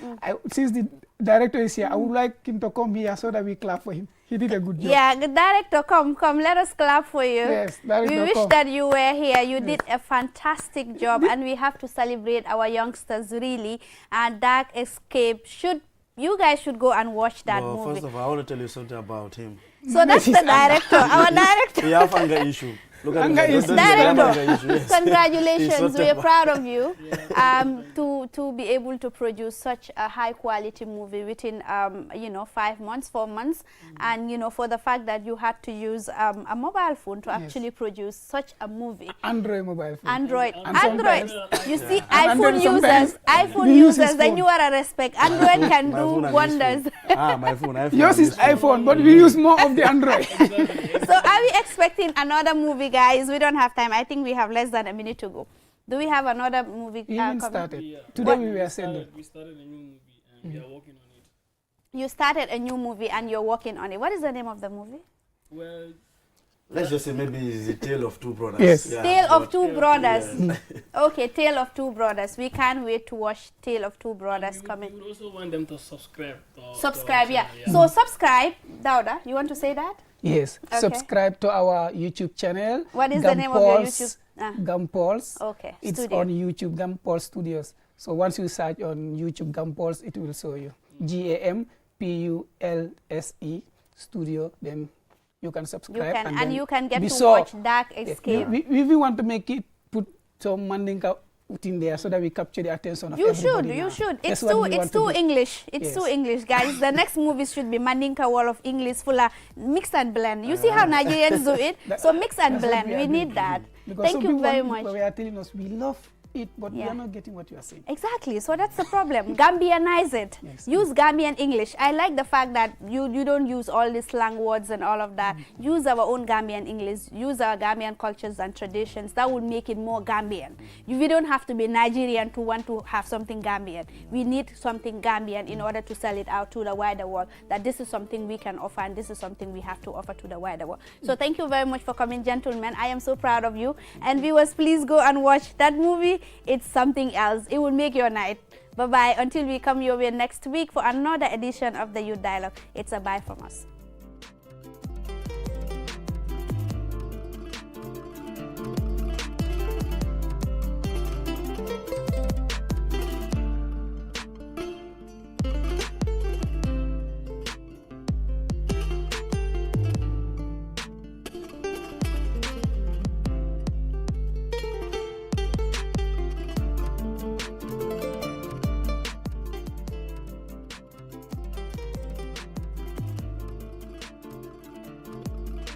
G: since the director is here, I would like him to come here so that we clap for him. He did a good job.
A: Yeah, the director, come. Let us clap for you.
G: Yes, director,
A: we wish
G: come.
A: that you were here. You did a fantastic job, and we have to celebrate our youngsters really. And Dark Escape you guys should go and watch that
H: Well,
A: movie.
H: first of all, I want to tell you something about him.
A: So that's the director, our director.
H: He have anger issue. Look at
G: Anger
H: him.
G: issue.
A: Director, congratulations.
H: He's
A: We are
H: so
A: proud of you to be able to produce such a high quality movie within 5 months, 4 months, and for the fact that you had to use a mobile phone to actually produce such a movie.
G: Android mobile phone.
A: Android.
G: sometimes-
A: You see,
G: And
A: iPhone
G: then sometimes
A: iPhone
G: we use his
A: users, then
G: phone.
A: you are a respect. Android can
H: My
A: do
H: phone and his
A: wonders.
H: phone. My phone.
G: Yours
H: and
G: is
H: his phone.
G: iPhone, but we use more of the Android.
A: So are we expecting another movie, guys? We don't have time. I think we have less than a minute to go. Do we have another movie
G: We even
A: coming?
G: started.
I: Yeah.
G: Today we were sending.
I: We started a new movie and we are working on it.
A: You started a new movie and you're working on it. What is the name of the movie?
I: Well,
H: Let's just say maybe it's the tale of two brothers.
G: Yes.
A: Tale of
H: but-
A: Two Brothers. Okay, Tale of Two Brothers. We can't wait to watch Tale of Two Brothers coming.
I: we would also want them to subscribe.
A: Subscribe,
I: to
A: yeah.
I: our channel,
A: So subscribe, Dauda. You want to say that?
G: Yes.
A: Okay.
G: Subscribe to our YouTube channel.
A: What is the name of your
G: Gumpol's-
A: YouTube? Ah.
G: Gumpol's.
A: Okay.
G: It's
A: Studio.
G: on YouTube, Gumpol's Studios. So once you search on YouTube Gumpol's, it will show you. GAMPULSE Studio. Then you can
A: You
G: subscribe.
A: can, and
G: then
A: you can get
G: we
A: to
G: saw-
A: watch Dark
G: Yeah,
A: Escape.
G: we want to make it, put some Mandinka in there so that we capture the attention of
A: You
G: everybody
A: should, you
G: now.
A: should.
G: That's
A: It's
G: what
A: too,
G: we
A: it's
G: want to
A: too
G: do.
A: English. It's too
G: Yes.
A: English, guys. The next movie should be Mandinka Wall of English, full of mix and blend. You see how Nigerians do it? So mix and
G: That's what
A: blend.
G: are
A: We
G: doing.
A: need that.
G: Because
A: Thank
G: some
A: you
G: people
A: very
G: want-
A: much.
G: They are telling us we love it, but we
A: Yeah.
G: are not getting what you are saying.
A: Exactly. So that's the problem. Gambianize it.
G: Yes.
A: Use Gambian English. I like the fact that you don't use all these slang words and all of that. Use our own Gambian English. Use our Gambian cultures and traditions. That would make it more Gambian. We don't have to be Nigerian to want to have something Gambian. We need something Gambian in order to sell it out to the wider world, that this is something we can offer and this is something we have to offer to the wider world. So thank you very much for coming, gentlemen. I am so proud of you. And viewers, please go and watch that movie. It's something else. It will make your night. Bye-bye. Until we come your way next week for another edition of the Youth Dialogue. It's a bye from us.